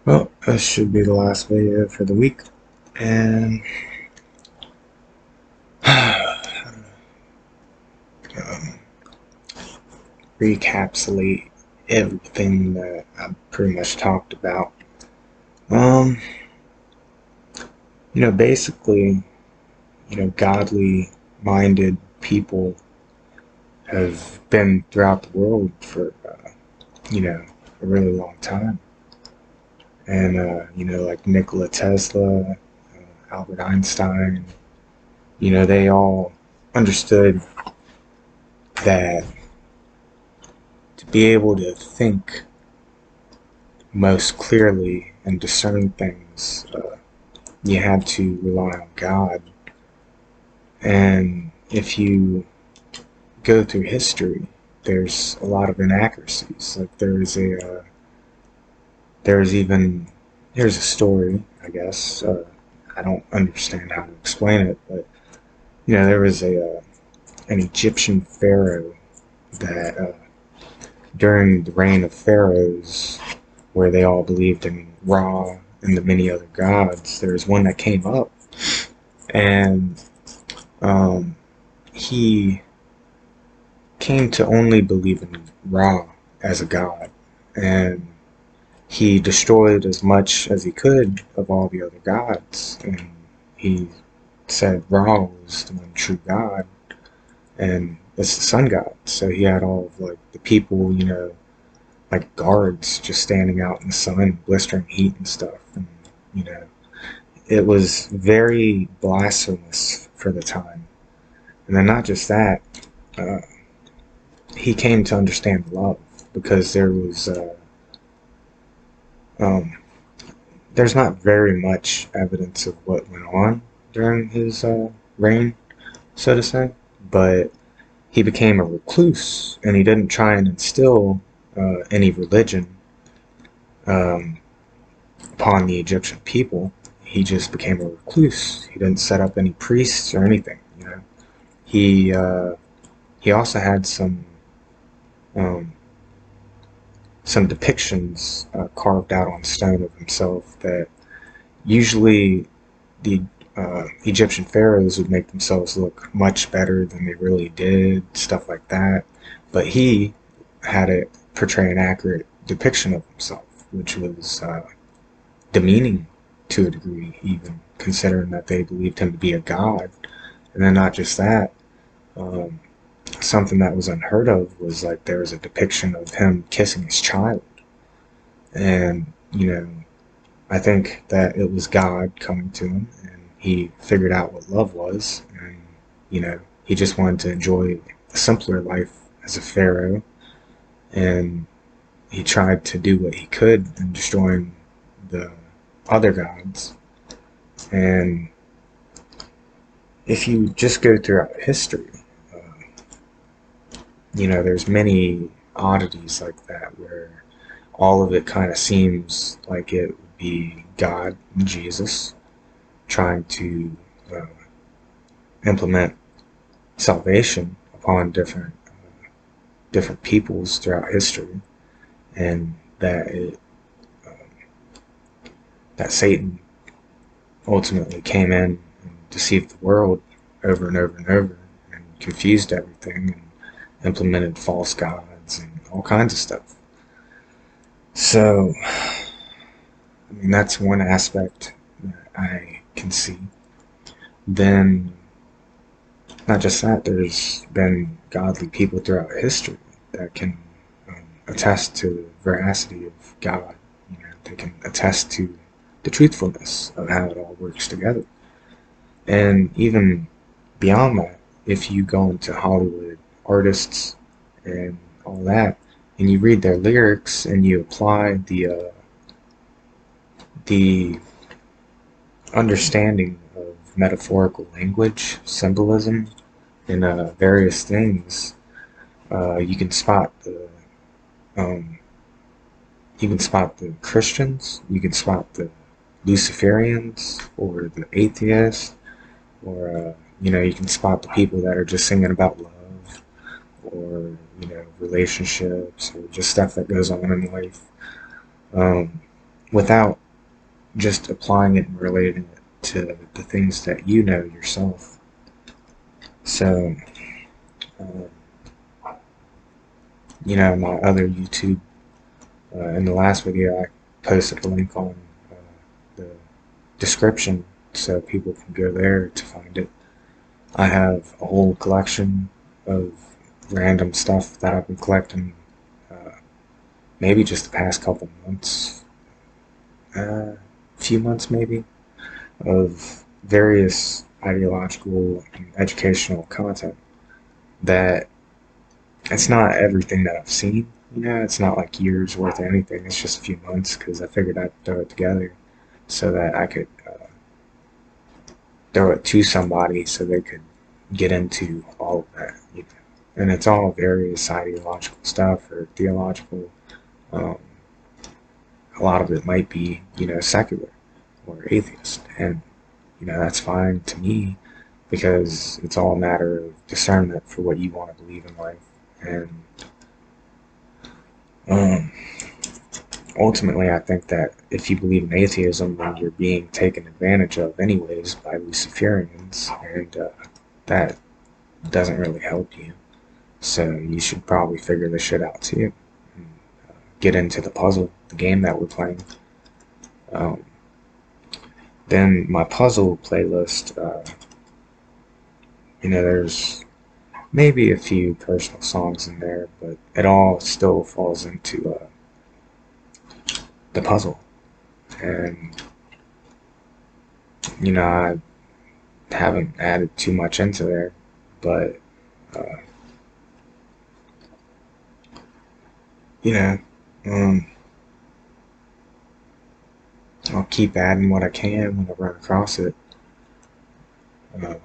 Well, this should be the last video for the week, and um, recapsulate everything that I pretty much talked about. Um, basically, godly-minded people have been throughout the world for, a really long time. And, like Nikola Tesla, Albert Einstein, they all understood that to be able to think most clearly and discern things, you had to rely on God. And if you go through history, there's a lot of inaccuracies. Like here's a story, I guess. I don't understand how to explain it, but there was an Egyptian pharaoh that during the reign of pharaohs, where they all believed in Ra and the many other gods, there was one that came up, and he came to only believe in Ra as a god, and he destroyed as much as he could of all the other gods, and he said Ra was the one true god, and it's the sun god. So he had all of like the people, like guards just standing out in the sun, blistering heat and stuff, and you know, it was very blasphemous for the time. And then not just that, uh, he came to understand love because um, there's not very much evidence of what went on during his reign, so to say, but he became a recluse and he didn't try and instill any religion um, upon the Egyptian people. He just became a recluse. He didn't set up any priests or anything. He he also had um, some depictions carved out on stone of himself that usually the Egyptian pharaohs would make themselves look much better than they really did, stuff like that. But he had it portray an accurate depiction of himself, which was demeaning to a degree, even considering that they believed him to be a god. And then not just that, um, something that was unheard of was like there was a depiction of him kissing his child, and I think that it was God coming to him, and he figured out what love was, and he just wanted to enjoy a simpler life as a pharaoh, and he tried to do what he could in destroying the other gods. And if you just go throughout history, there's many oddities like that where all of it kind of seems like it would be God and Jesus trying to uh, implement salvation upon different peoples throughout history, and that Satan ultimately came in and deceived the world over and over and over, and confused everything, and implemented false gods and all kinds of stuff. So, I mean, that's one aspect that I can see. Then, not just that, there's been godly people throughout history that can attest to the veracity of God. They can attest to the truthfulness of how it all works together. And even beyond that, if you go into Hollywood artists and all that, and you read their lyrics and you apply the understanding of metaphorical language, symbolism, and various things, you can spot um, the Christians, you can spot the Luciferians or the atheists, or you can spot the people that are just singing about love, or relationships, or just stuff that goes on in life. Um, without just applying it and relating it to the things that you know yourself. So, uh, my other YouTube, in the last video, I posted a link on the description so people can go there to find it. I have a whole collection of random stuff that I've been collecting, uh, maybe just the past couple months, few months maybe, of various ideological and educational content that it's not everything that I've seen. It's not like years worth of anything. It's just a few months because I figured I'd throw it together so that I could throw it to somebody so they could get into all of that. And it's all various ideological stuff or theological. Um, a lot of it might be, secular or atheist, and that's fine to me because it's all a matter of discernment for what you want to believe in life. And um, ultimately, I think that if you believe in atheism, then you're being taken advantage of anyways by Luciferians, and that doesn't really help you. So you should probably figure this shit out too. And, get into the puzzle, the game that we're playing. Um, then my puzzle playlist, there's maybe a few personal songs in there, but it all still falls into the puzzle. And I haven't added too much into there, but uh, you know, um, I'll keep adding what I can when I run across it. Uh,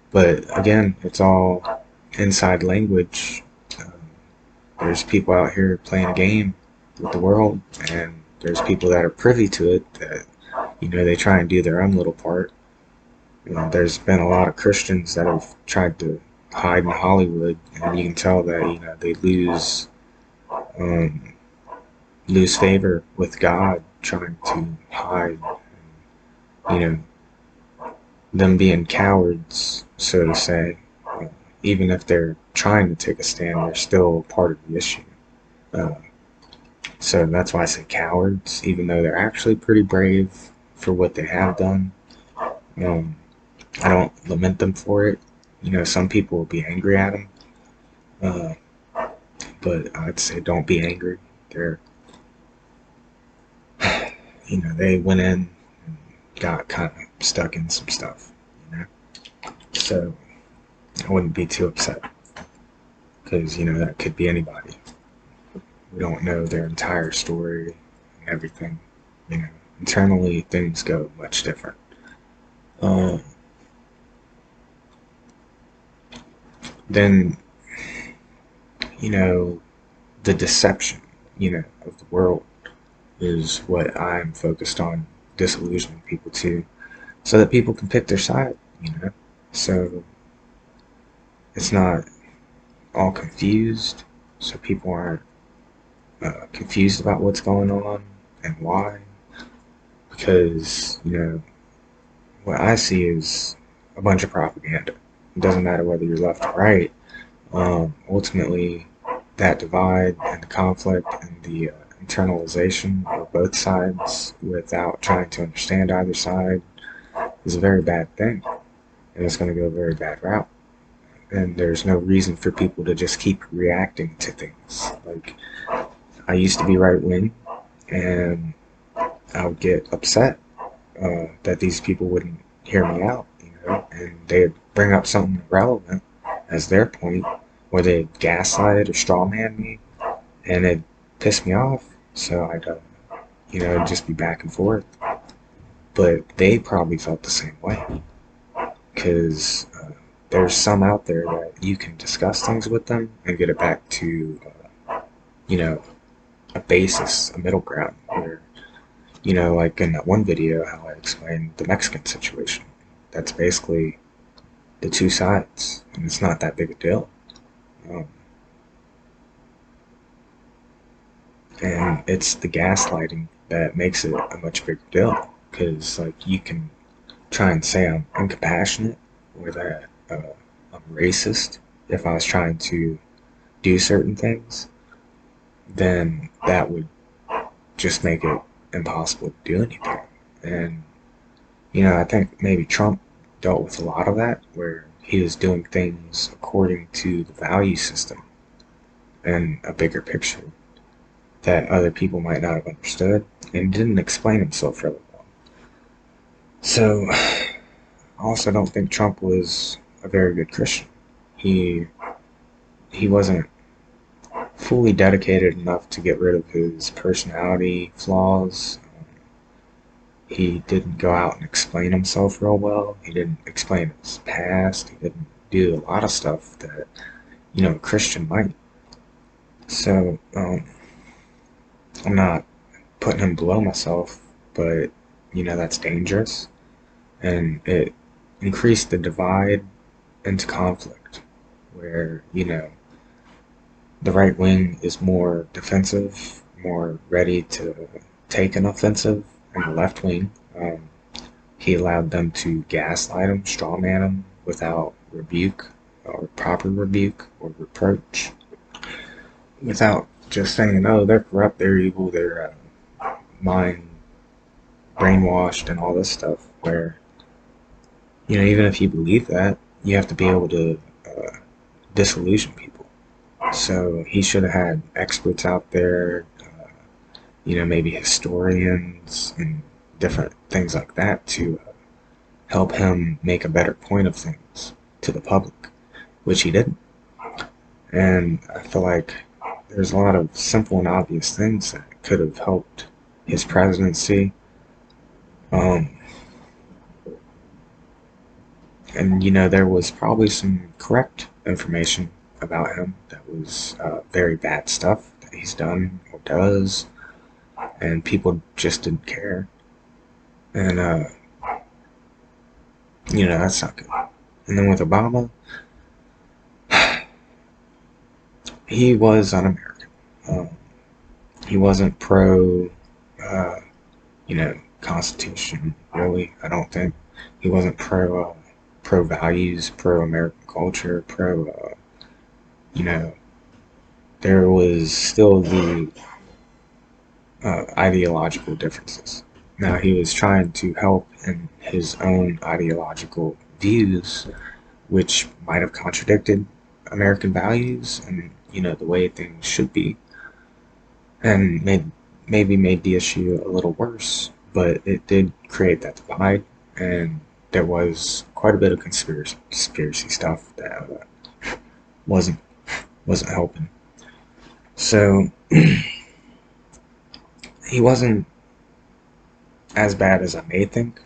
but again, it's all inside language. Um, there's people out here playing a game with the world, and there's people that are privy to it that they try and do their own little part. There's been a lot of Christians that have tried to hide in Hollywood, and you can tell that they um, lose favor with God trying to hide. You know, them being cowards, so to say. Even if they're trying to take a stand, they're still part of the issue. Uh, so that's why I say cowards, even though they're actually pretty brave for what they have done. Um, I don't lament them for it. Some people will be angry at them, uh, but I'd say don't be angry. They're, they went in and got kind of stuck in some stuff, So I wouldn't be too upset because, that could be anybody. We don't know their entire story and everything. Internally things go much different. Uh, then, you know, the deception, of the world is what I'm focused on disillusioning people to so that people can pick their side. So it's not all confused, so people aren't confused about what's going on and why. Because, what I see is a bunch of propaganda. It doesn't matter whether you're left or right. Ultimately, that divide and the conflict and the internalization of both sides without trying to understand either side is a very bad thing. And it's going to go a very bad route. And there's no reason for people to just keep reacting to things. Like, I used to be right wing, and I would get upset that these people wouldn't hear me out, and they'd bring up something relevant as their point, or they'd gaslight or strawman me, and it'd piss me off. So I'd, just be back and forth. But they probably felt the same way, because there's some out there that you can discuss things with them and get it back to, you know, a basis, a middle ground, where like in that one video, how I explained the Mexican situation. That's basically the two sides, and it's not that big a deal. Um, and it's the gaslighting that makes it a much bigger deal. Because like you can try and say I'm uncompassionate or that I'm racist if I was trying to do certain things, then that would just make it impossible to do anything. And I think maybe Trump dealt with a lot of that, where he was doing things according to the value system and a bigger picture that other people might not have understood, and didn't explain himself really well. So, I also don't think Trump was a very good Christian. He he wasn't fully dedicated enough to get rid of his personality flaws. He didn't go out and explain himself real well. He didn't explain his past. He didn't do a lot of stuff that a Christian might. So I'm not putting him below myself, but that's dangerous, and it increased the divide into conflict, where the right wing is more defensive, more ready to take an offensive, and the left wing, he allowed them to gaslight him, strawman him without rebuke or proper rebuke or reproach, without just saying, "Oh, they're corrupt, they're evil, they're mind brainwashed," and all this stuff. Where even if you believe that, you have to be able to disillusion people. So he should have had experts out there, maybe historians and different things like that to help him make a better point of things to the public, which he didn't. And I feel like there's a lot of simple and obvious things that could have helped his presidency. Um, and there was probably some correct information about him that was very bad stuff that he's done or does, and people just didn't care. And that's not good. And then with Obama, he was un-American. Um, he wasn't pro, uh, Constitution. Really, I don't think he wasn't pro values, pro American culture, pro. You know, there was still the ideological differences. Now he was trying to help in his own ideological views, which might have contradicted American values and the way things should be, and maybe made the issue a little worse. But it did create that divide, and there was quite a bit of conspiracy stuff that wasn't wasn't helping. So he wasn't as bad as I may think,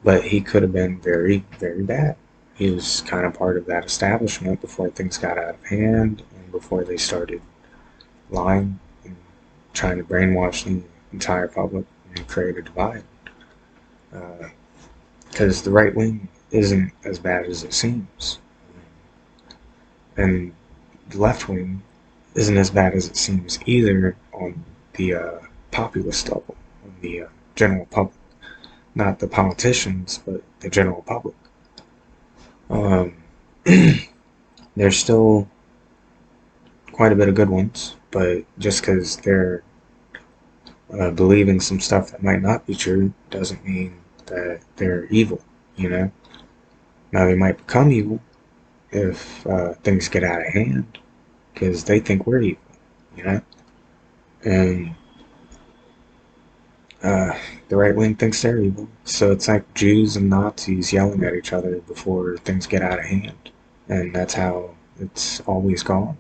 but he could have been very, very bad. He was kind of part of that establishment before things got out of hand and before they started lying and trying to brainwash the entire public and create a divide. Because the right wing isn't as bad as it seems, and the left wing isn't as bad as it seems either on the populist level, on the general public. Not the politicians, but the general public. Um, there's still quite a bit of good ones, but just because they're believing some stuff that might not be true doesn't mean that they're evil, you know? Now, they might become evil if things get out of hand because they think we're evil, you know? And the right wing thinks they're evil. So it's like Jews and Nazis yelling at each other before things get out of hand. And that's how it's always gone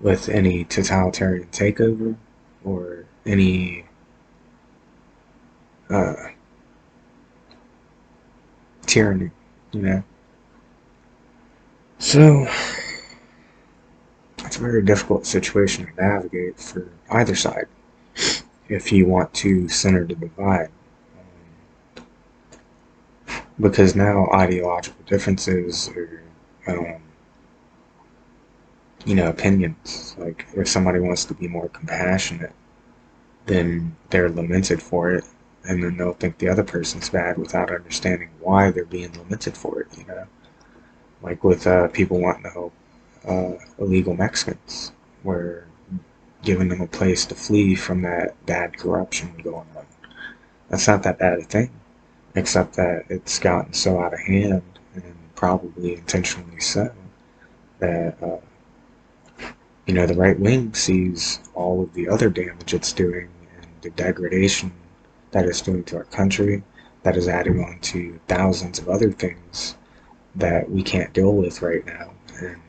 with any totalitarian takeover or any uh, tyranny, you know. So it's a very difficult situation to navigate for either side if you want to center the divide. Because now ideological differences are, opinions. Like if somebody wants to be more compassionate, then they're lamented for it, and then they'll think the other person's bad without understanding why they're being lamented for it, you know? Like with people wanting to help illegal Mexicans, where giving them a place to flee from that bad corruption going on. That's not that bad a thing, except that it's gotten so out of hand, and probably intentionally so, that the right wing sees all of the other damage it's doing and the degradation that it's doing to our country, that is adding on to thousands of other things that we can't deal with right now. And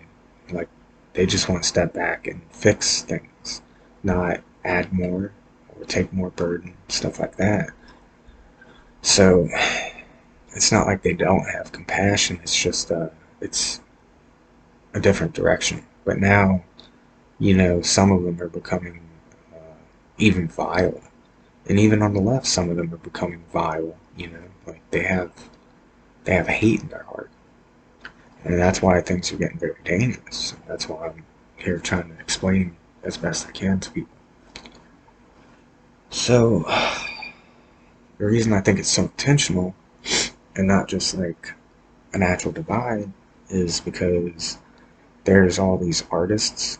like, they just want to step back and fix things, not add more or take more burden, stuff like that. So it's not like they don't have compassion. It's just it's a different direction. But now, some of them are becoming even vile, and even on the left, some of them are becoming vile. Like they have hate in their heart, and that's why things are getting very dangerous. That's why I'm here trying to explain as best I can to people. So the reason I think it's so intentional and not just like a natural divide is because there's all these artists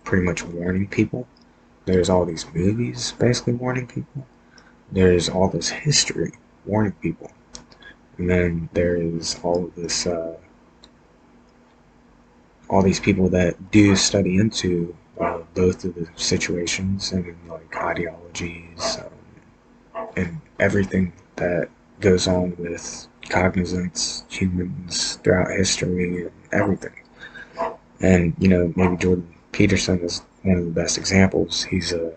pretty much warning people. There's all these movies basically warning people. There's all this history warning people. And then there's all of this, all these people that do study into both of the situations and like ideologies and everything that goes on with cognizance, humans throughout history, and everything. And maybe Jordan Peterson is one of the best examples. He's a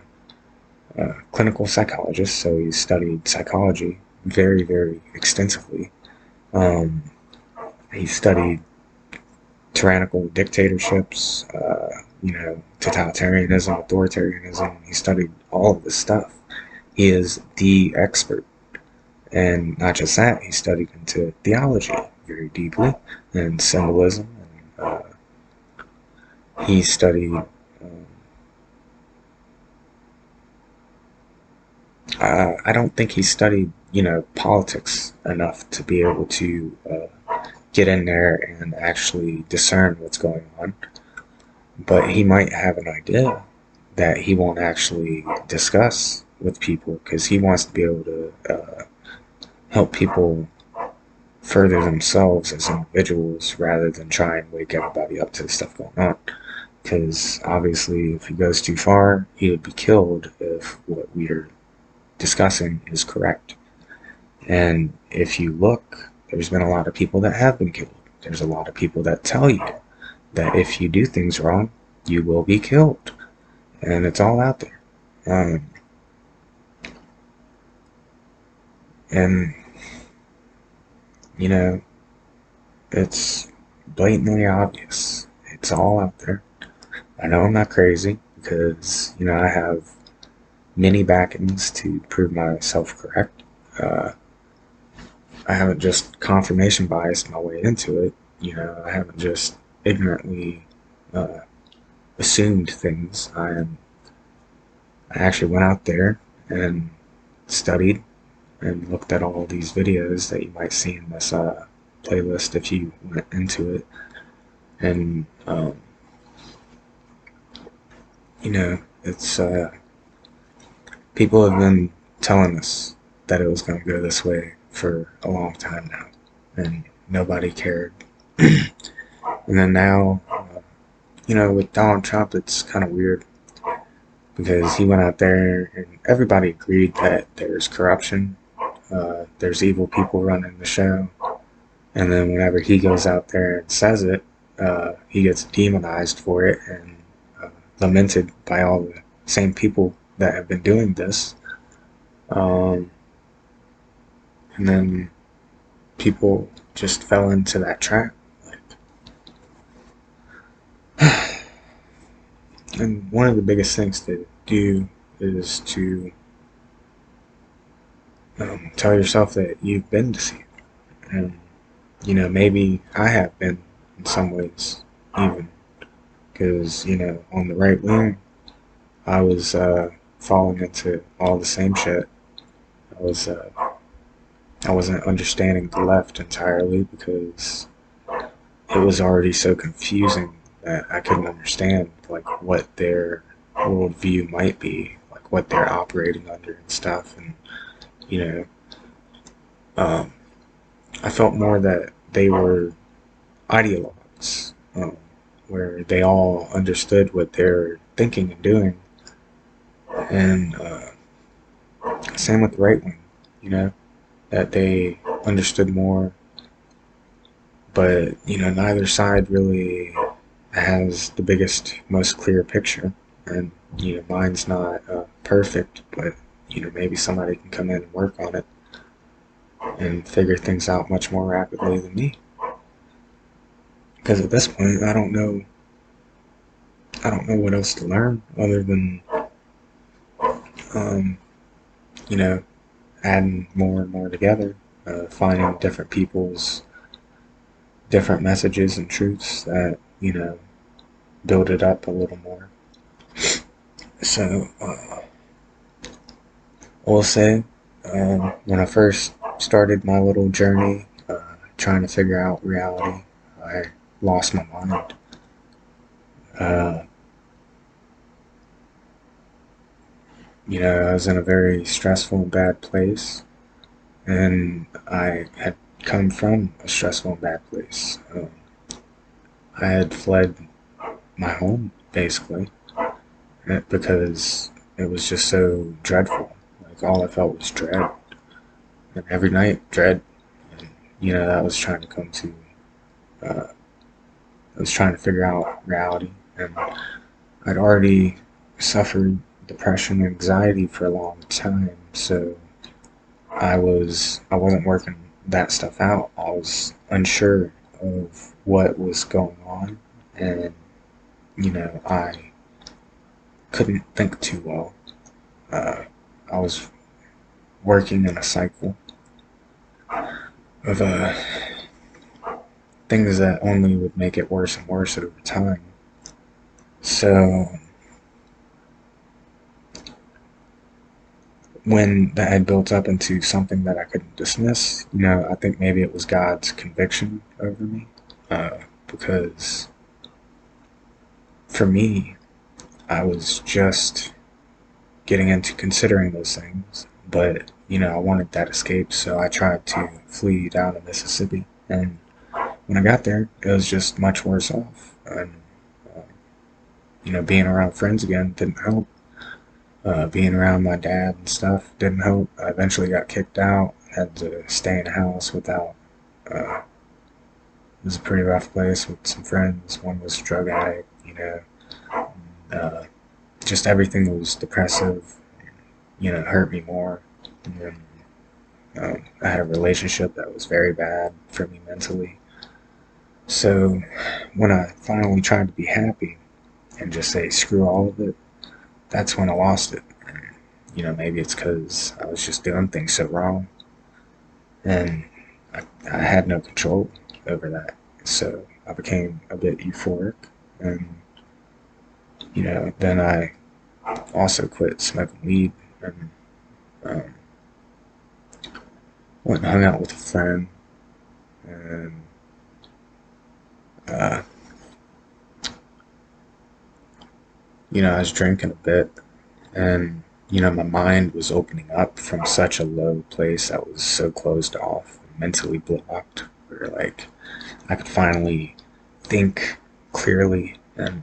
clinical psychologist, so he's studied psychology very, very extensively. Um, he studied tyrannical dictatorships, totalitarianism, authoritarianism. He studied all of this stuff. He is the expert. And not just that, he studied into theology very deeply and symbolism. And he studied, I don't think he studied, politics enough to be able to get in there and actually discern what's going on. But he might have an idea that he won't actually discuss with people because he wants to be able to help people further themselves as individuals rather than try and wake everybody up to the stuff going on. Because obviously, if he goes too far, he would be killed if what we're discussing is correct. And if you look, there's been a lot of people that have been killed. There's a lot of people that tell you that if you do things wrong, you will be killed. And it's all out there. And, it's blatantly obvious. It's all out there. I know I'm not crazy because, I have many backings to prove myself correct. I haven't just confirmation biased my way into it. I haven't just ignorantly assumed things. I actually went out there and studied and looked at all these videos that you might see in this playlist if you went into it. And, it's, people have been telling us that it was going to go this way for a long time now, and nobody cared. And then now, with Donald Trump, it's kind of weird because he went out there and everybody agreed that there's corruption, there's evil people running the show, and then whenever he goes out there and says it, he gets demonized for it and lamented by all the same people that have been doing this. And then people just fell into that trap. And one of the biggest things to do is to tell yourself that you've been deceived. And, maybe I have been in some ways, even. Because, on the right wing, I was falling into all the same shit. I was I wasn't understanding the left entirely because it was already so confusing that I couldn't understand like what their worldview might be, like what they're operating under and stuff. And you know, um, I felt more that they were ideologues, where they all understood what they're thinking and doing, and same with the right wing. You know, that they understood more, but neither side really has the biggest, most clear picture. And mine's not perfect, but maybe somebody can come in and work on it and figure things out much more rapidly than me. Because at this point, I don't know what else to learn other than, um, you know, adding more and more together, finding different people's different messages and truths that build it up a little more. So, I will say, when I first started my little journey, trying to figure out reality, I lost my mind. Uh, I was in a very stressful and bad place, and I had come from a stressful and bad place. I had fled my home, basically, because it was just so dreadful. Like, all I felt was dread. And every night, dread. And, I was trying to I was trying to figure out reality. And I'd already suffered depression and anxiety for a long time, so I wasn't working that stuff out. I was unsure of what was going on, and I couldn't think too well. I was working in a cycle of things that only would make it worse and worse over time. So when that had built up into something that I couldn't dismiss, I think maybe it was God's conviction over me, because for me, I was just getting into considering those things, but I wanted that escape, so I tried to flee down to Mississippi, and when I got there, it was just much worse off, and being around friends again didn't help. Being around my dad and stuff didn't help. I eventually got kicked out, had to stay in a house without. It was a pretty rough place with some friends. One was a drug addict, uh, just everything was depressive. It hurt me more. And then I had a relationship that was very bad for me mentally. So when I finally tried to be happy and just say screw all of it, that's when I lost it. Maybe it's because I was just doing things so wrong, and I had no control over that. So I became a bit euphoric, and then I also quit smoking weed and um, went and hung out with a friend, and uh, I was drinking a bit, and my mind was opening up from such a low place that was so closed off, mentally blocked, where like I could finally think clearly and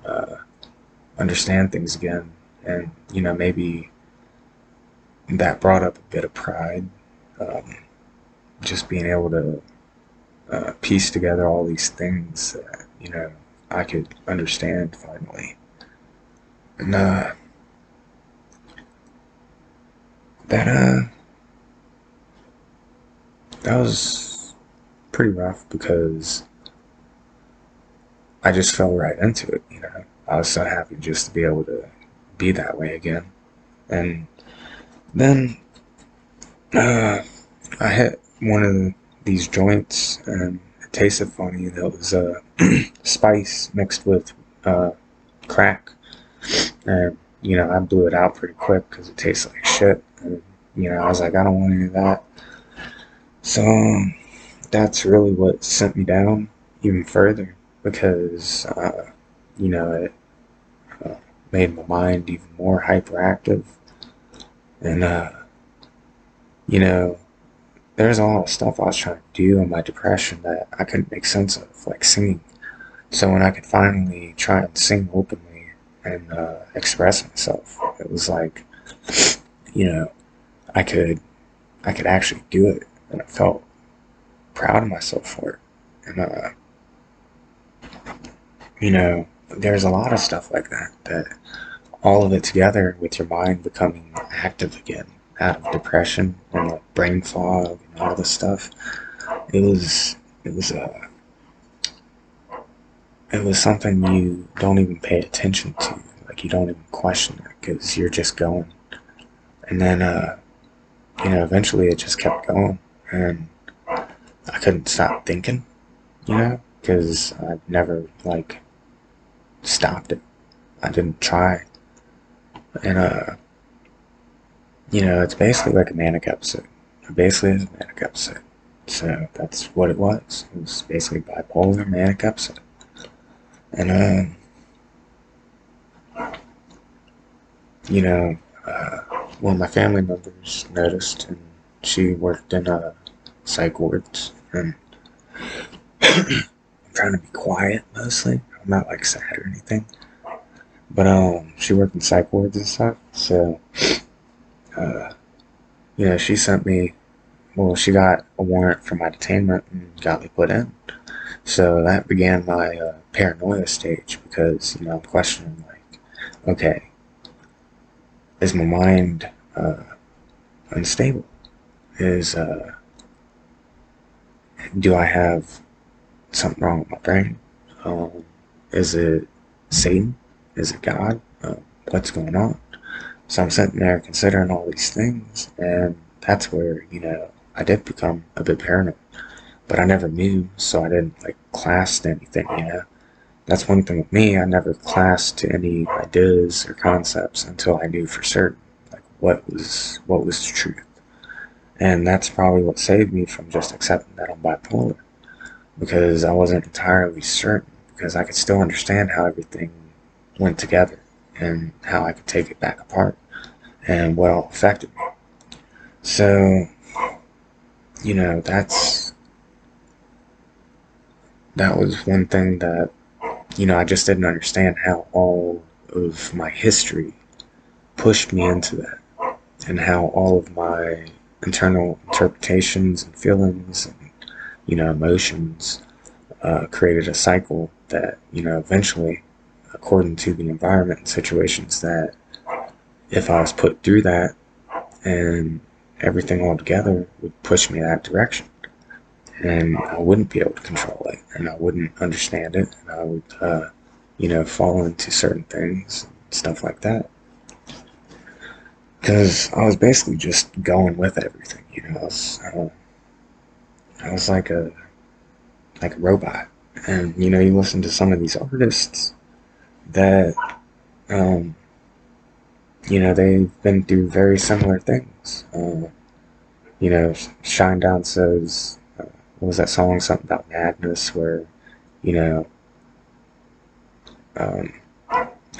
understand things again, and maybe that brought up a bit of pride, um, just being able to piece together all these things that I could understand finally, and that that was pretty rough because I just fell right into it. I was so happy just to be able to be that way again, and then I hit one of these joints and it tasted funny. That was spice mixed with crack, and I blew it out pretty quick because it tastes like shit. And, I was like, I don't want any of that. So that's really what sent me down even further because, it uh, made my mind even more hyperactive. And, you know, there's a lot of stuff I was trying to do in my depression that I couldn't make sense of, like singing. So when I could finally try and sing openly and express myself, it was like, you know, I could I could actually do it, and I felt proud of myself for it. And there's a lot of stuff like that all of it together with your mind becoming active again out of depression and like brain fog and all this stuff. It was it was it was something you don't even pay attention to. Like you don't even question it because you're just going. And then eventually it just kept going, and I couldn't stop thinking. Because I never like stopped it. I didn't try, and it's basically like a manic episode. It basically is a manic episode. So that's what it was. It was basically bipolar manic episode. And you know, one of my family members noticed, and she worked in psych wards, and I'm trying to be quiet mostly. I'm not like sad or anything, but she worked in psych wards and stuff. So uh, she sent me. Well, she got a warrant for my detainment and got me put in. So that began my paranoia stage because I'm questioning like, okay, is my mind unstable? Is Do I have something wrong with my brain? Is it Satan? Is it God? What's going on? So I'm sitting there considering all these things, and that's where I did become a bit paranoid. But I never knew, so I didn't like class anything. That's one thing with me. I never classed any ideas or concepts until I knew for certain like what was the truth. And that's probably what saved me from just accepting that I'm bipolar, because I wasn't entirely certain, because I could still understand how everything went together and how I could take it back apart and what all affected me. So, that was one thing that, I just didn't understand how all of my history pushed me into that, and how all of my internal interpretations and feelings and, emotions created a cycle that, eventually, according to the environment and situations, that if I was put through that and everything all together would push me that direction. And I wouldn't be able to control it, and I wouldn't understand it, and I would, fall into certain things, stuff like that. Because I was basically just going with everything, I was like a robot, and you listen to some of these artists that, um, they've been through very similar things. Shinedown says, what was that song? Something about madness, where you know, um,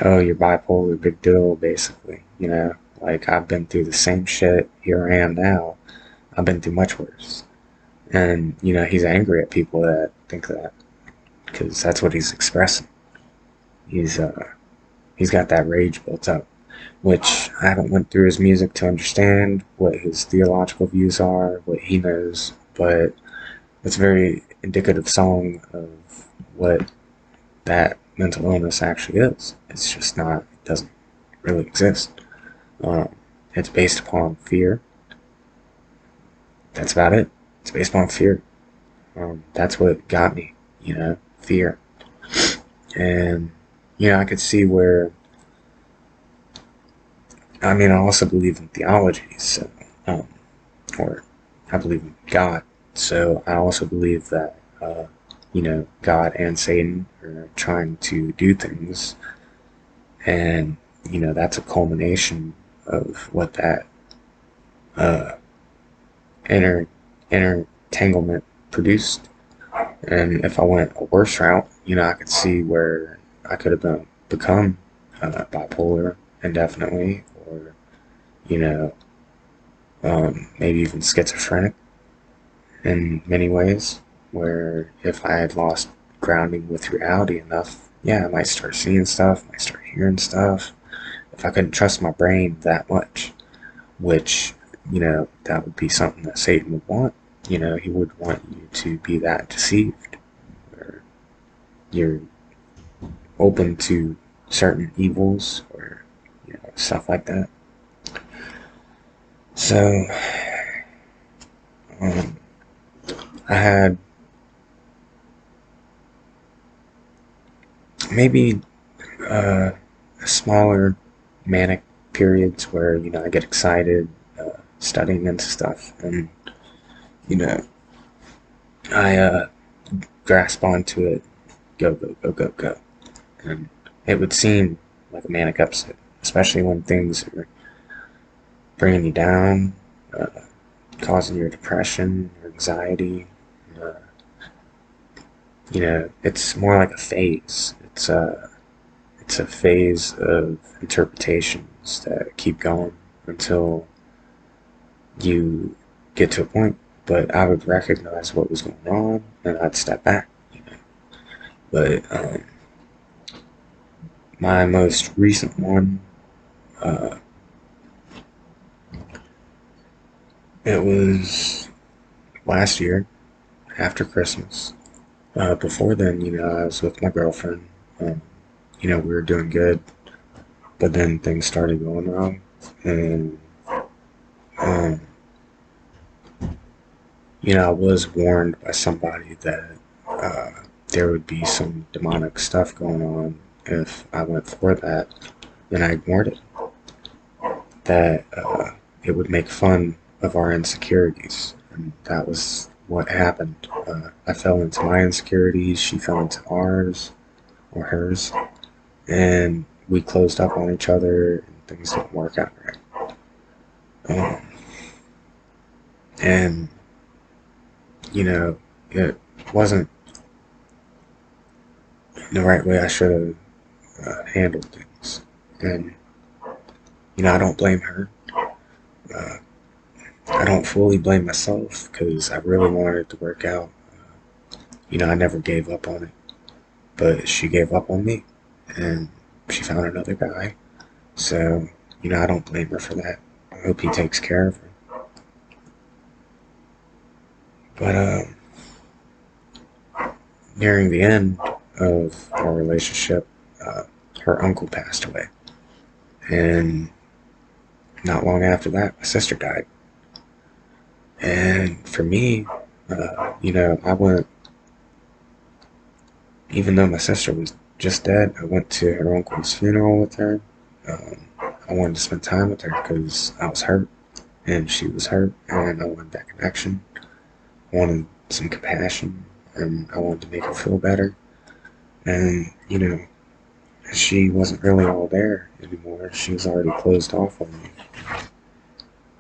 oh, you're bipolar, big deal, basically. Like I've been through the same shit. Here I am now. I've been through much worse, and he's angry at people that think that, because that's what he's expressing. He's he's got that rage built up, which I haven't went through his music to understand what his theological views are, what he knows, but it's a very indicative song of what that mental illness actually is. It's just not, it doesn't really exist. Um, it's based upon fear. That's about it. It's based upon fear. That's what got me, fear. And, I could see where, I mean, I also believe in theology, so, or I believe in God. So I also believe that, God and Satan are trying to do things, and that's a culmination of what that uh, inner entanglement produced. And if I went a worse route, I could see where I could have become bipolar indefinitely, or you know, maybe even schizophrenic in many ways. Where if I had lost grounding with reality enough, yeah, I might start seeing stuff, might start hearing stuff. If I couldn't trust my brain that much, which, that would be something that Satan would want. He would want you to be that deceived, where you're open to certain evils or, stuff like that. So, um, I had maybe uh, smaller manic periods where, I get excited studying into stuff, and, you know, I grasp onto it, go, go, go, go, go. And it would seem like a manic upset, especially when things are bringing you down, uh, causing your depression, your anxiety. Uh, it's more like a phase. It's a phase of interpretations that keep going until you get to a point. But I would recognize what was going on, and I'd step back. But my most recent one, uh, it was last year after Christmas. Before then, I was with my girlfriend. Um, we were doing good, but then things started going wrong, and um, I was warned by somebody that uh, there would be some demonic stuff going on if I went for that, and I ignored it. That it would make fun of our insecurities, and that was what happened. I fell into my insecurities, she fell into ours or hers, and we closed up on each other, and things didn't work out right. Um, and it wasn't the right way I should have handled things, and I don't blame her. Uh, I don't fully blame myself because I really wanted it to work out. I never gave up on it, but she gave up on me, and she found another guy. So, I don't blame her for that. I hope he takes care of her. But nearing the end of our relationship, uh, her uncle passed away, and not long after that, my sister died. And for me, I went, even though my sister was just dead, I went to her uncle's funeral with her. Um, I wanted to spend time with her because I was hurt and she was hurt, and I wanted that connection. I wanted some compassion, and I wanted to make her feel better. And, she wasn't really all there anymore. She was already closed off on me.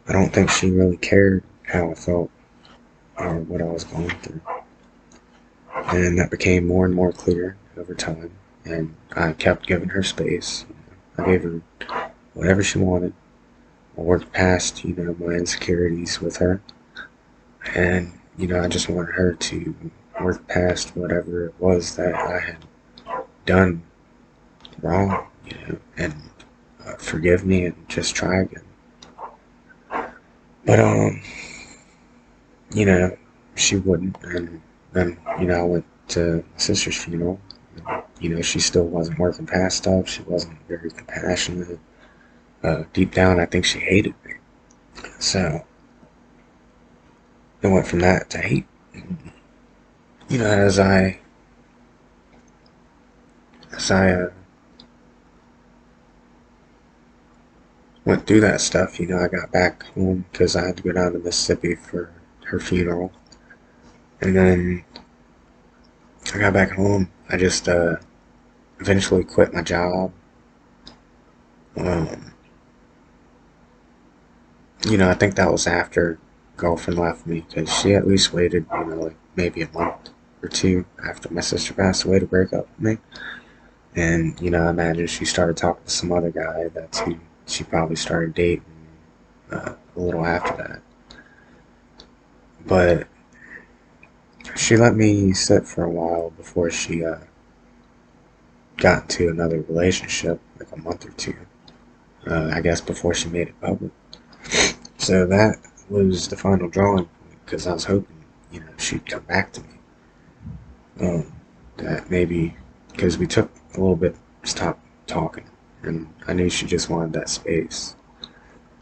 I don't think she really cared how I felt or what I was going through. And that became more and more clear over time. And I kept giving her space. I gave her whatever she wanted. I worked past, my insecurities with her. And, I just wanted her to work past whatever it was that I had done wrong, and forgive me and just try again. But, you know, she wouldn't. And then, I went to my sister's funeral. She still wasn't working past stuff. She wasn't very compassionate. Deep down, I think she hated me. So it went from that to hate. As I went through that stuff, I got back home because I had to go down to Mississippi for her funeral. And then I got back home. I just eventually quit my job. Um, I think that was after girlfriend left me because she at least waited, like maybe a month or two after my sister passed away to break up with me. And, I imagine she started talking to some other guy. That's who she probably started dating a little after that. But she let me sit for a while before she got into another relationship, like a month or two. I guess before she made it public. So that was the final drawing point because I was hoping, she'd come back to me. That maybe because we took a little bit to stop talking, and I knew she just wanted that space.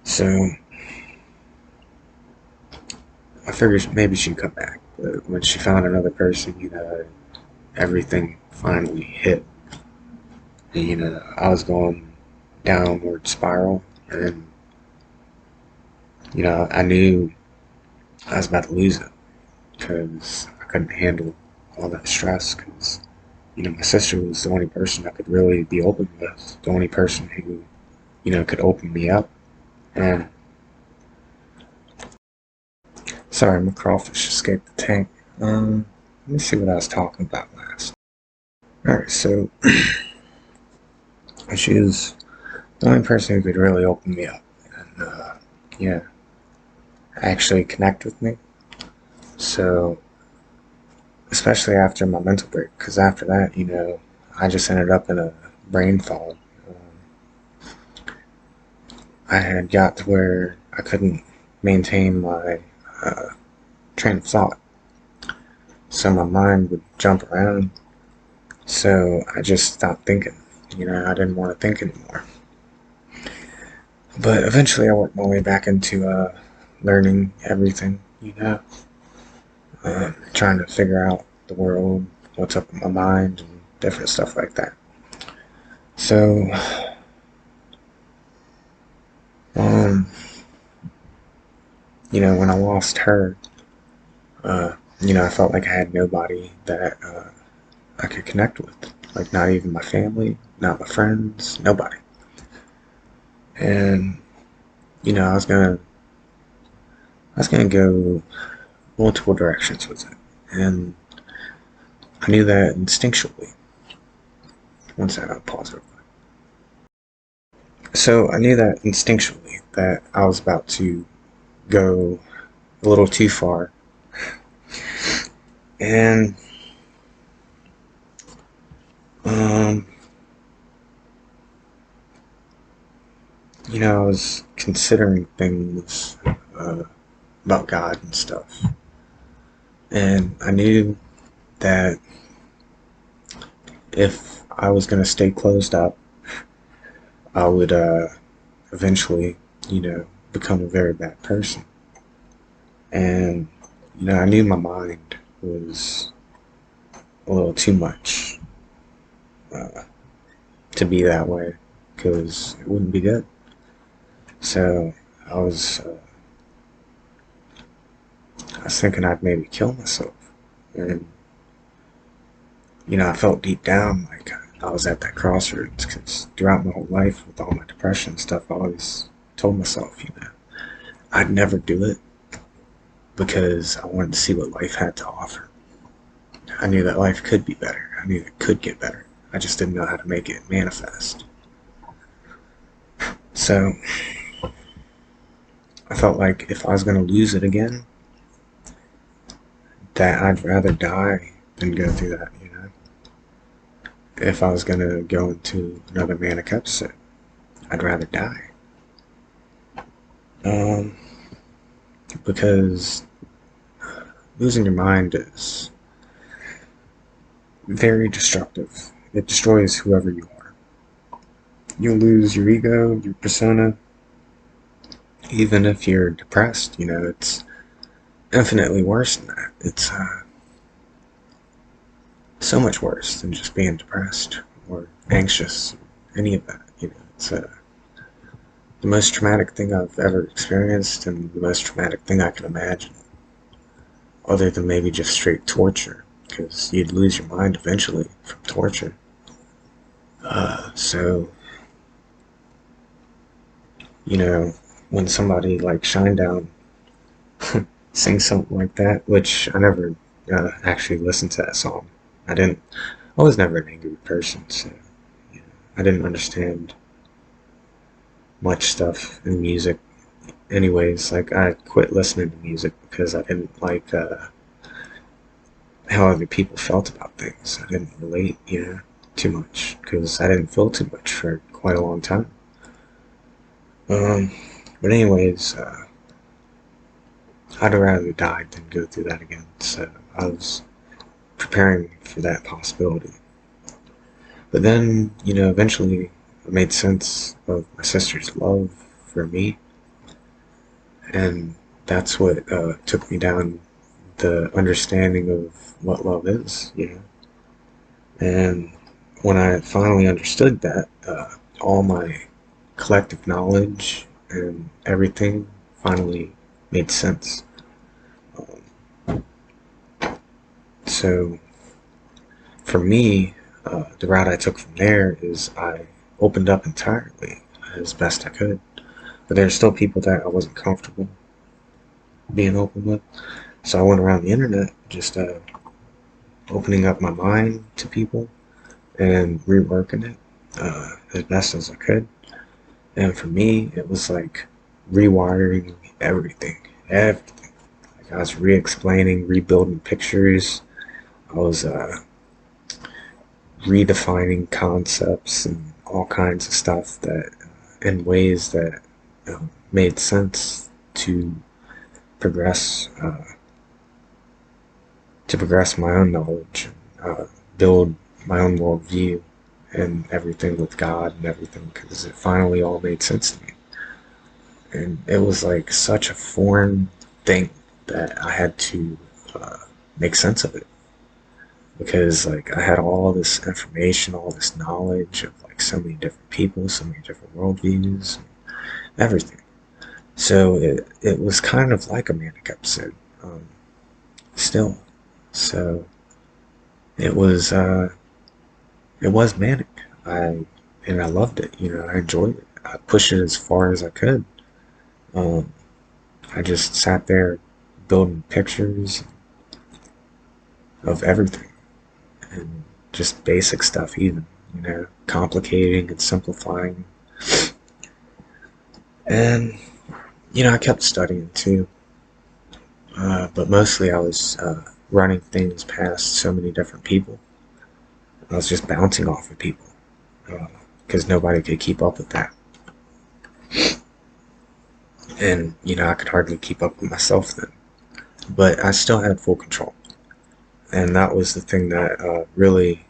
So I figured maybe she'd come back. But when she found another person, everything finally hit. And, I was going downward spiral, and I knew I was about to lose it because I couldn't handle all that stress. Because my sister was the only person I could really be open with, the only person who could open me up. And sorry, my crawfish escaped the tank. Let me see what I was talking about last. All right, so she was the only person who could really open me up and actually connect with me. So especially after my mental break, because after that, I just ended up in a brain fog. I had got to where I couldn't maintain my train of thought, so my mind would jump around. So I just stopped thinking. I didn't want to think anymore. But eventually, I worked my way back into learning everything. Trying to figure out the world, what's up in my mind, and different stuff like that. So, when I lost her, I felt like I had nobody that I could connect with. Like, not even my family, not my friends, nobody. And, I was gonna go multiple directions with it. And I knew that instinctually. One second, I'll pause real quick. So I knew that instinctually that I was about to go a little too far. And um, I was considering things about God and stuff. And I knew that if I was going to stay closed up, I would eventually, become a very bad person. And, I knew my mind was a little too much uh, to be that way because it wouldn't be good. So I was, uh, I was thinking I'd maybe kill myself. And, I felt deep down like I was at that crossroads because throughout my whole life with all my depression and stuff, I always told myself, I'd never do it because I wanted to see what life had to offer. I knew that life could be better. I knew it could get better. I just didn't know how to make it manifest. So I felt like if I was going to lose it again, that I'd rather die than go through that, If I was going to go into another manic episode, I'd rather die. Um, because losing your mind is very destructive. It destroys whoever you are. You'll lose your ego, your persona, even if you're depressed, it's infinitely worse than that. It's so much worse than just being depressed or anxious, or any of that. It's the most traumatic thing I've ever experienced and the most traumatic thing I can imagine, other than maybe just straight torture, because you'd lose your mind eventually from torture. So you know, when somebody like Shinedown sings something like that, which I never actually listened to that song. I didn't. I was never an angry person, so you know, I didn't understand much stuff in music. Anyways, like I quit listening to music because I didn't like how other people felt about things. I didn't relate, too much because I didn't feel too much for quite a long time. Um, but anyways, I'd rather die than go through that again. So I was preparing for that possibility. But then, eventually I made sense of my sister's love for me, and that's what took me down the understanding of what love is. And when I finally understood that, all my collective knowledge and everything finally made sense. Um, so for me, the route I took from there is I opened up entirely as best I could. But there's still people that I wasn't comfortable being open with. So I went around the internet just opening up my mind to people and reworking it as best as I could. And for me, it was like rewiring everything, everything. Like I was re-explaining, rebuilding pictures. I was redefining concepts and all kinds of stuff that, in ways that made sense to progress, uh, to progress my own knowledge, build my own worldview, and everything with God and everything, because it finally all made sense to me. And it was like such a foreign thing that I had to uh, make sense of it, because like I had all this information, all this knowledge of like so many different people, so many different worldviews, and everything. So it was kind of like a manic episode, still. So it was uh, it was manic. I and I loved it. I enjoyed it. I pushed it as far as I could. Um, I just sat there building pictures of everything and just basic stuff, even, complicating and simplifying. And, I kept studying too, but mostly I was running things past so many different people. I was just bouncing off of people because nobody could keep up with that. And, I could hardly keep up with myself then. But I still had full control. And that was the thing that really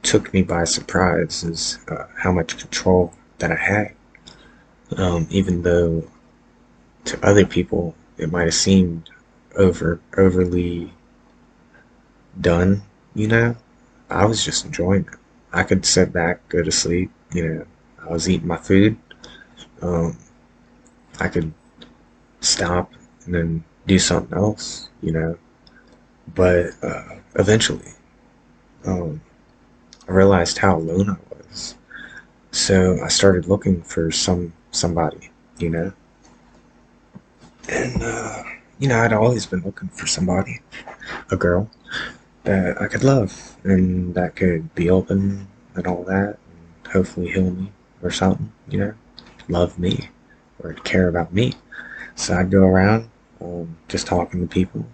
took me by surprise, is how much control that I had. Even though to other people it might have seemed overly done, you know, I was just enjoying it. I could sit back, go to sleep, I was eating my food. Um, I could stop and then do something else, But eventually, um, I realized how alone I was. So I started looking for somebody, you know, and I'd always been looking for somebody, a girl that I could love and that could be open and all that, and hopefully heal me or something, love me or care about me. So I'd go around just talking to people.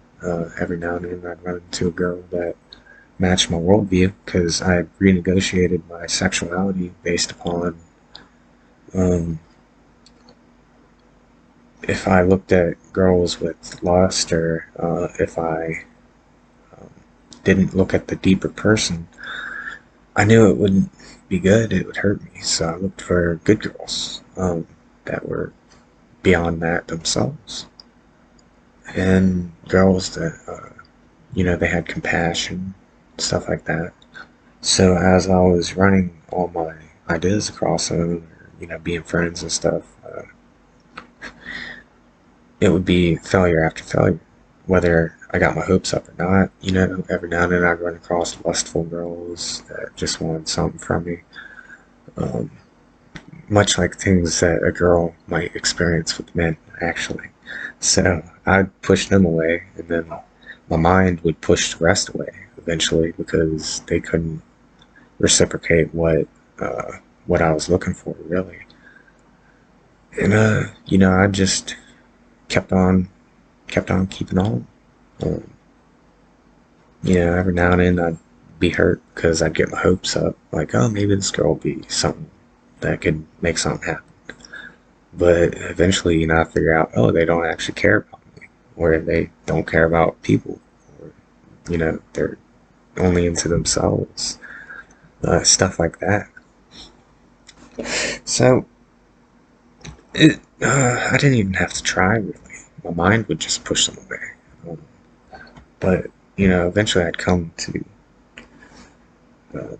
Every now and then I'd run into a girl that matched my worldview, because I renegotiated my sexuality based upon um, if I looked at girls with lust, or if I um, didn't look at the deeper person, I knew it wouldn't be good. It would hurt me. So I looked for good girls that were beyond that themselves, and girls that they had compassion, stuff like that. So as I was running all my ideas across them, being friends and stuff, it would be failure after failure, whether I got my hopes up or not. Every now and then I'd run across lustful girls that just wanted something from me. Um, much like things that a girl might experience with men, actually. So I'd push them away, and then my mind would push the rest away eventually because they couldn't reciprocate what I was looking for, really. And I just kept on keeping on. Um, every now and then I'd be hurt because I'd get my hopes up, like, oh, maybe this girl will be something that could make something happen. But eventually, I figure out, oh, they don't actually care about me, or they don't care about people, or they're only into themselves, stuff like that. So I didn't even have to try really. My mind would just push them away. But eventually I'd come to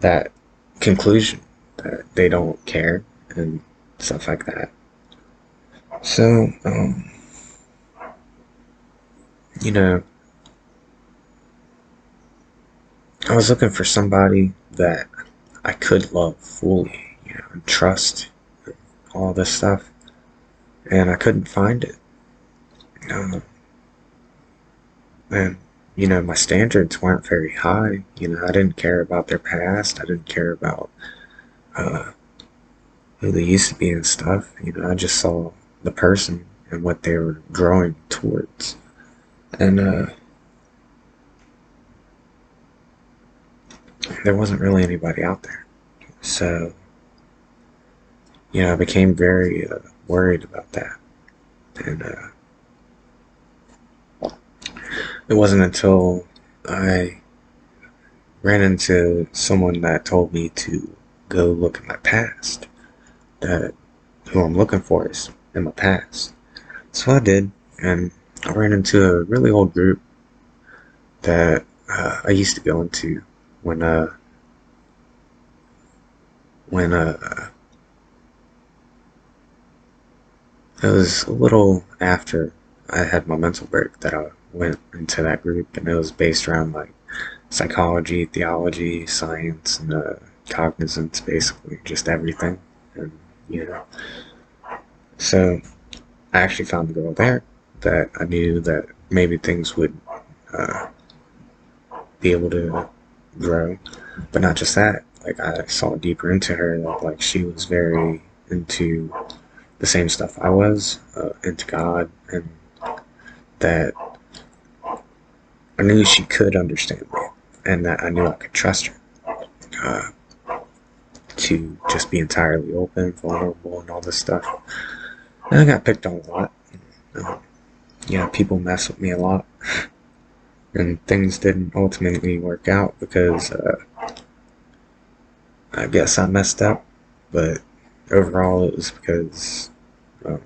that conclusion that they don't care and stuff like that. So, you know, I was looking for somebody that I could love fully, and trust, all this stuff, and I couldn't find it. Um, and my standards weren't very high. I didn't care about their past. I didn't care about uh, who they used to be and stuff. I just saw the person and what they were growing towards, and there wasn't really anybody out there. So I became very worried about that, and it wasn't until I ran into someone that told me to go look at my past that who I'm looking for is in my past. So I did, and I ran into a really old group that I used to go into when when it was a little after I had my mental break that I went into that group, and it was based around like psychology, theology, science, and cognizance, basically just everything. And you know, so I actually found a girl there that I knew that maybe things would uh, be able to grow, but not just that. Like I saw deeper into her that like she was very into the same stuff I was, into God, and that I knew she could understand me, and that I knew I could trust her uh, to just be entirely open, vulnerable, and all this stuff. And I got picked on a lot. Uh, people mess with me a lot, and things didn't ultimately work out because I guess I messed up. But overall, it was because um,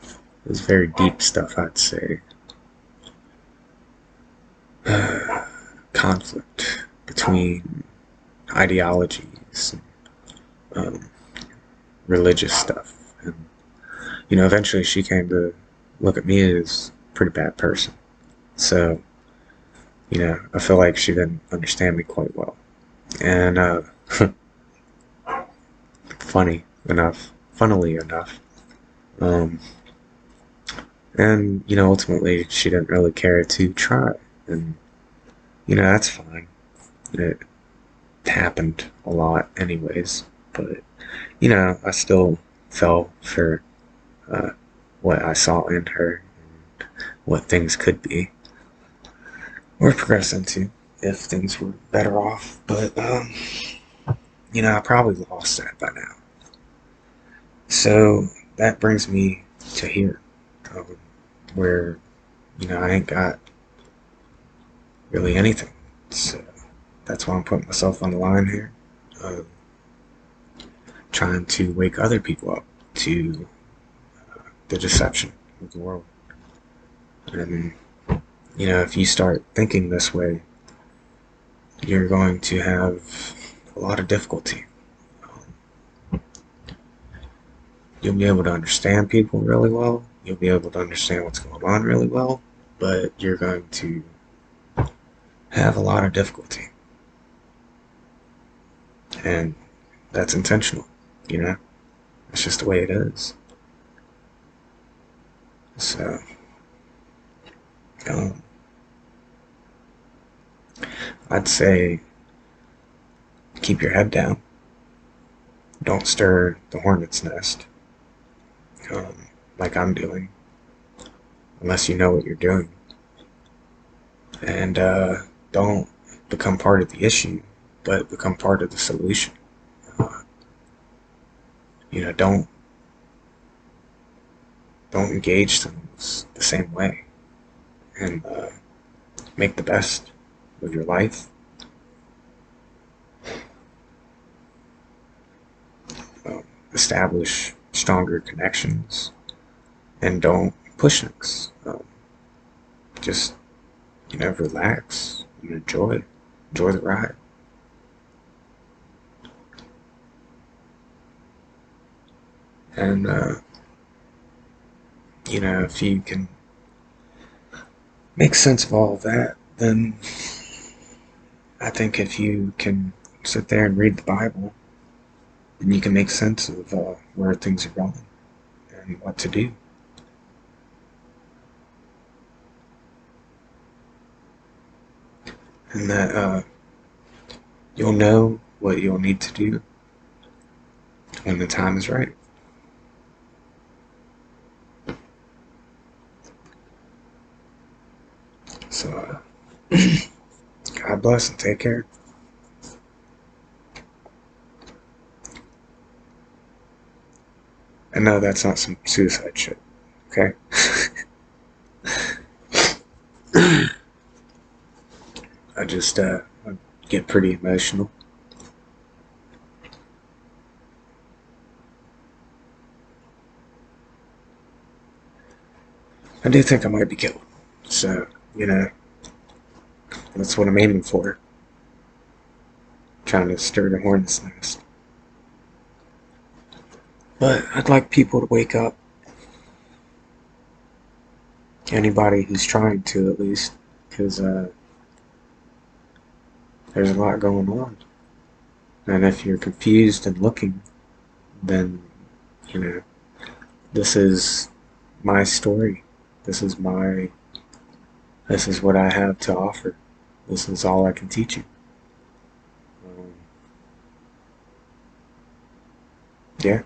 it was very deep stuff, I'd say. Conflict between ideologies, and religious stuff. And, eventually she came to look at me as a pretty bad person. So, I feel like she didn't understand me quite well. And, funnily enough, um, and, ultimately she didn't really care to try. And, that's fine. It happened a lot anyways. But, I still fell for uh, what I saw in her and what things could be or progress into if things were better off. But, I probably lost that by now. So that brings me to here, um, where, I ain't got really anything. So that's why I'm putting myself on the line here, uh, trying to wake other people up to the deception of the world. And, if you start thinking this way, you're going to have a lot of difficulty. You'll be able to understand people really well. You'll be able to understand what's going on really well, but you're going to have a lot of difficulty. And that's intentional. You know, it's just the way it is. So, um, I'd say keep your head down. Don't stir the hornet's nest, like I'm doing, unless you know what you're doing. And don't become part of the issue, but become part of the solution. Uh, don't engage things the same way, and make the best of your life. Establish stronger connections, and don't push things. Just relax and enjoy the ride. And if you can make sense of all of that, then I think if you can sit there and read the Bible, then you can make sense of where things are going and what to do. And that you'll know what you'll need to do when the time is right. So, God bless and take care. And no, that's not some suicide shit. Okay? I just I get pretty emotional. I do think I might be killed. So, that's what I'm aiming for. Trying to stir the hornet's nest. But I'd like people to wake up. Anybody who's trying to, at least. Because there's a lot going on. And if you're confused and looking, then, this is my story. This is what I have to offer. This is all I can teach you. Yeah.